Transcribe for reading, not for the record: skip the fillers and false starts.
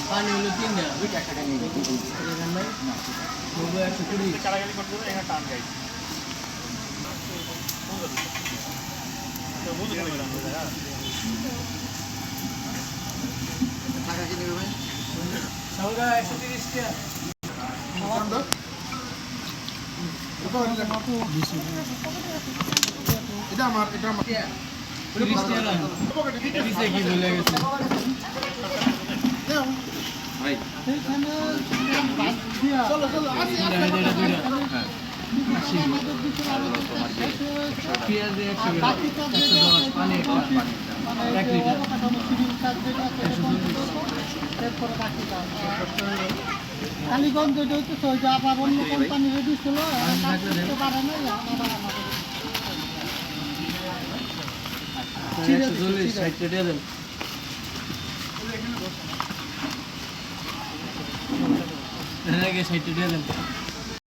পানি হলো 3 টাকা। দুই টাকা নিয়ে যাই। এখানে নাই 90 120 কারাগারি করতে এখানে টান গাই টাকা কিনে নেবেন সৌদা 130 টাকা। এটা আমার 30 টাকা। 30 কি বলে গেছে? ভাই চলো চলো আসি এটা দুইটা। হ্যাঁ পেঁয়াজ 100 গ্রাম, 110, পানি একটা, 1 লিটার। কালীগঞ্জ যেটা হচ্ছে ওইটা আবার অন্য কোম্পানি রেডি ছিল পানি থাকলে দেন। পারে না 140 60 টাকা দেন। এখানে 60 টাকা দেন।